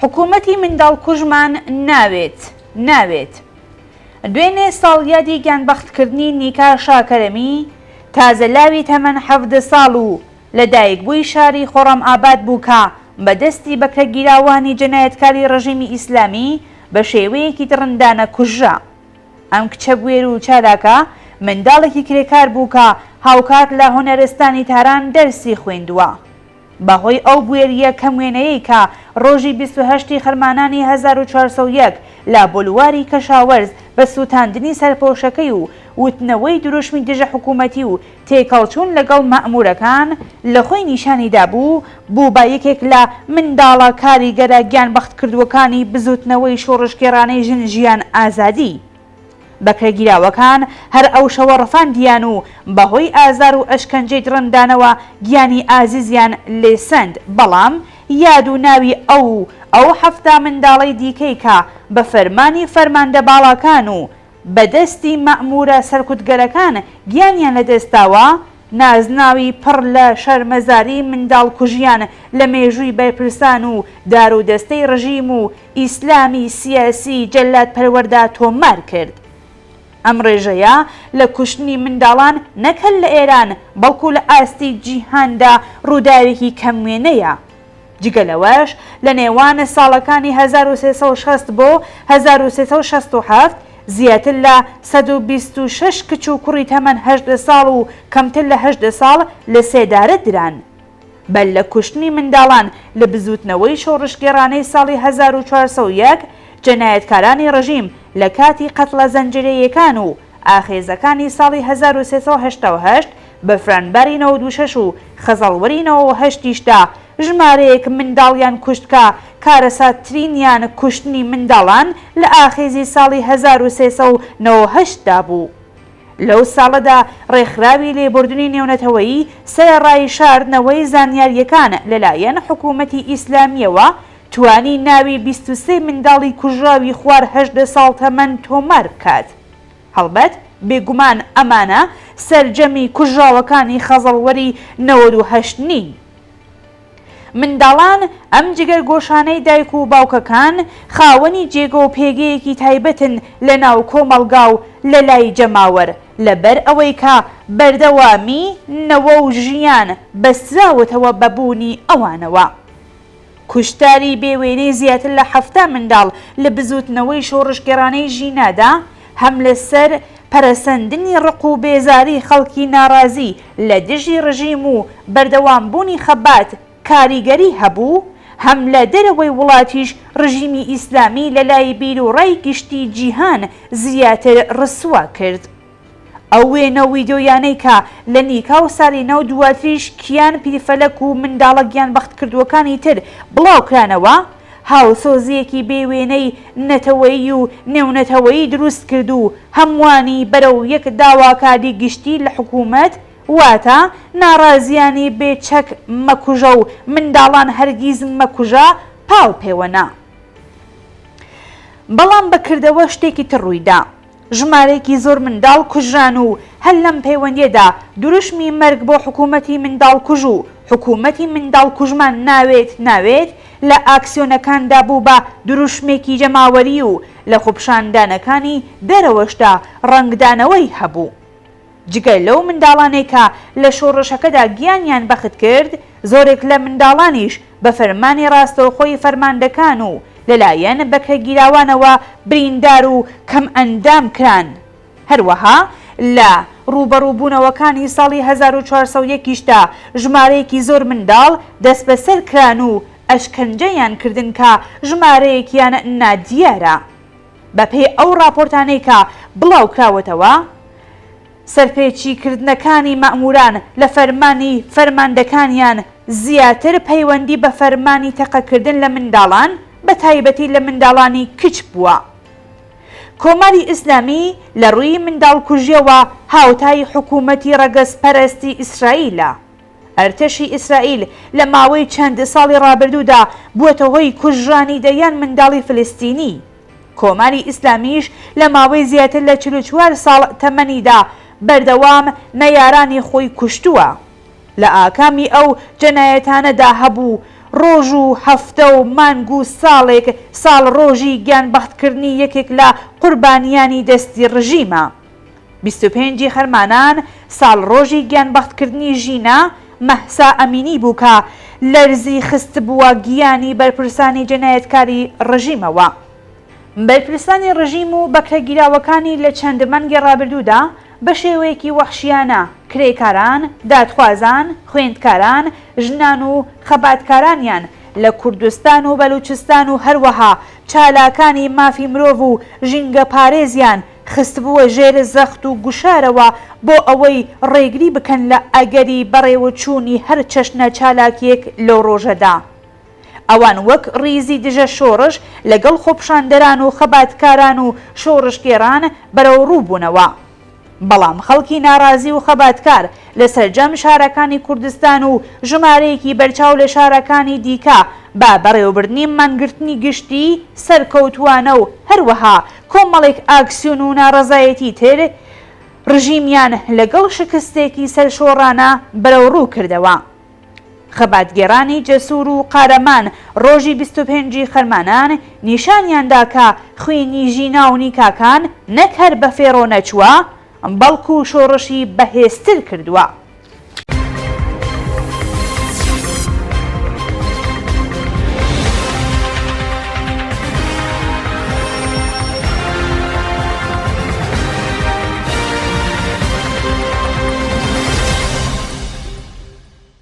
حکوومەتی منداڵکوژمان ناوێت. دوێنێ ساڵیادی گیانبەختکردنی نیکا شاکەرەمی تازە لاوی تەمەن 17 ساڵ و لەدایکبووی شاری خۆڕەم ئاباد بوو کە بەدەستی بەکرەگیراوانی جەنایەتکاری ڕژیمی ئیسلامی بە شێوەیەکی درندانە کوژرا. ئەم کچە بوێر و چالاکە منداڵێکی کرێکار بوو کە هاوکات لە هونەرستانی تاران دەرسی خوێندووە. بەهۆی ئەو بوێریە کەم وێنەیەی کە ڕۆژی 28 خەرمانانی 1401 لە بۆلواری کەشاوەرز بە سووتاندنی سەرپۆشەکەی و وتنەوەی دروشمی دژە حکوومەتی و تێکەڵچوون لەگەڵ مەئمورەکان لە خۆی نیشانیدا بوو بە یەکێک لە منداڵە کاریگەرە گیانبەخت کردووەکانی بزوتنەوەی شۆڕشگێڕانەی ژیان ئازادی. بەکرەگیراوەکان هەر ئەو شەوە ڕەفاندیان و بەهۆی ئازار و ئەشکەنجەی درندانەوە گیانی ئازیزیان لێسەند، بەڵام یاد و ناوی ئەو هەفتا منداڵەی دیکەی کە بە فەرمانی فەرماندە باڵاکان و بەدەستی مەئمورە سەرکوتگەرەکان گیانیان لەدەستاوە، نازناوی پڕ لە شەرمەزاری منداڵکوژیان لە مێژووی بەرپرسان و دار و دەستەی ڕژیم و ئیسلامی سیاسی جەلات پەروەردا تۆمار کرد. ئەم ڕێژەیە لە کوشتنی منداڵان نەکەل لە ئێران بەڵکو لە ئاستی جیهاندا ڕووداوێکی کەموێنەیە. جگەلەوەش لە نێوانە ساڵەکانی 1360 بۆ 1367 زیاتر لە 126 کچ و کوڕی تەمەن 18 ساڵ و کەمتر لە 18 ساڵ لە سێدارە دران. بەل لە کوشتنی منداڵان لە بزوتنەوەی شۆڕشگێڕانەی ساڵی 1401 جەنایەتکارانی ڕژیم لە کاتی قەتڵە زەنجیرەیەکان و ئاخێزەکانی ساڵی 1388 بە فرانباری 96 و خەزەڵوەری 98دا ژمارەیەک منداڵیان کوشتکە کارەساتترینیان کوشتنی منداڵان لە ئاخێزی ساڵی 1398دا بوو. لەو ساڵەدا ڕێکخراوی لێبوردنی نێونەتەوەیی سەرەڕای شاردنەوەی زانیاریەکان لەلایەن حکوومەتی ئیسلامیەوە توانی ناوی 23 منداڵی کوژراوی خوار 18 ساڵ تەمەن تۆمار بکات. هەڵبەت بێگومان ئەمانە سەرجەمی کوژراوەکانی خەزەڵوەری 98 نین. منداڵان ئەم جگەر گۆشانەی دایک و باوکەکان خاوەنی جێگە و پێگەیەکی تایبەتن لە ناو کۆمەڵگا و لە لای جەماوەر لەبەر ئەوەی کە بەردەوامی نەوە و ژیان بەستراوەتەوە بەبوونی ئەوانەوە. کوشتاری بێوێنەی زیاتر لە 7 منداڵ لە بزوتنەوەی شۆڕشگێڕانەی ژینادا هەم لەسەر پەرەسەندنی ڕق و بێزاری خەڵکی ناڕازی لە دژی ڕژیم و بەردەوامبوونی خەبات کاریگەری هەبوو، هەم لە دەرەوەی وڵاتیش ڕژیمی ئیسلامی لە لای بیر و ڕای گشتی جیهان زیاتر ڕسوا کرد. ئەو وێنە ویدۆیانەی کە لە نیکا و ساڵی نەو دواتریش کیان پیرفەلەک و منداڵە گیانبەخت کردووەکانی تر بڵاوکرانەوە هاوسۆزیەکی بێوێنەی نەتەوەیی و نێونەتەوەیی دروست کرد و هەموانی بەرەو یەک داواکاری گشتی لە حکوومەت، واتە ناڕازیانی بێچەک مەکوژە و منداڵان هەرگیز مەکوژە پاڵ پێوەنا. بەڵام بەکردەوە شتێکی تر ڕوویدا. ژمارەیەکی زۆر منداڵ کوژران و هەر لەم پەیوەندیەدا دروشمی مەرگ بۆ حکوومەتی منداڵکوژ و حکوومەتی منداڵکوژمان ناوێت لە ئاکسیۆنەکاندا بوو بە دروشمێکی جەماوەری و لە خوبشاندانەکانی دەرەوەشدا ڕەنگدانەوەی هەبوو. جگەر لەو منداڵانێک کە لە شۆڕشەکەدا گیانیان بەخت کرد، زۆرێک لە منداڵانیش بە فەرمانی ڕاستەوخۆی فەرماندەکان و لەلایەن بەکرەگیراوانەوە بریندار و کەم ئەندام کران. هەروەها لە ڕوبەڕووبوونەوەکانی ساڵی 1401دا ژمارەیەکی زۆر منداڵ دەست بەسەر کران و ئەشکەنجەیان کردن کە ژمارەیەکیان نادیارە. بەپێی ئەو راپۆرتانەی کە بڵاو کراوەتەوە، سەرپێچیکردنەکانی مەئموران لە فەرمانی فەرماندەکانیان زیاتر پەیوەندی بە فەرمانی تەقەکردن لە منداڵان بە تایبەتی لە منداڵانی کچ بووە. کۆماری ئیسلامی لە ڕووی منداڵکوژیەوە هاوتای حکوومەتی ڕەگەزپەرستی ئیسرائیلە. ئەرتەشی ئیسرائیل لە ماوەی چەند ساڵی ڕابردوودا بووەتە هۆی کوژرانی دەیان منداڵی فلستینی. کۆماری ئیسلامیش لە ماوەی زیاتر لە 44 ساڵ تەمەنیدا بەردەوام نەیارانی خۆی کوشتووە. لە ئاکامی ئەو جەنایەتانەدا هەبوو ڕۆژ و هەفتە و مانگ و ساڵێک ساڵ ڕۆژی گیانبەختکردنی یەکێک لە قوربانیانی دەستی ڕژیمە. 25 خەرمانان ساڵ ڕۆژی گیانبەختکردنی ژینە مەحسا ئەمینی بوو کە لەرزی خست بووە گیانی بەرپرسانی جەنایەتکاری ڕژیمەوە. بەرپرسانی ڕژیم و بەکرەگیراوەکانی لە چەند مانگی ڕابردوودا بە شێوەیەکی وەحشیانە کرێکاران، دادخوازان، خوێندکاران، ژنان و خەباتکارانیان لە کوردستان و بەلوچستان و هەروەها چالاکانی مافی مرۆڤ و ژینگە پارێزیان خستبووە ژێر زەخت و گوشارەوە بۆ ئەوەی ڕێگری بکەن لە ئەگەری بەڕێوەچوونی هەر چەشنە چالاکیەک لەو ڕۆژەدا. ئەوان وەک ڕیزی دژە شۆڕش لەگەڵ خۆپشاندەران و خەباتکاران و شۆڕشگێران بەرەو ڕووبوونەوە. بەڵام خەڵکی ناڕازی و خەباتکار لە سەرجەم شارەکانی کوردستان و ژمارەیەکی بەرچاو لە شارەکانی دیکە با بەڕێوەبردنی مانگرتنی گشتی سەرکەوتوانە و هەروەها کۆمەڵێک ئاکسیۆن و ناڕەزایەتی تر ڕژیمیان لەگەڵ شکستێکی سەرشۆڕانە بەرەو ڕوو کردەوە. خەباتگێڕانی جەسوور و قارەمان ڕۆژی 25 خەرمانان نیشانیاندا کە خوێنی ژینا و نیکاکان نەک هەر بە فێڕۆ نەچووە بەڵکو شۆڕشی بەهێزتر کردووە.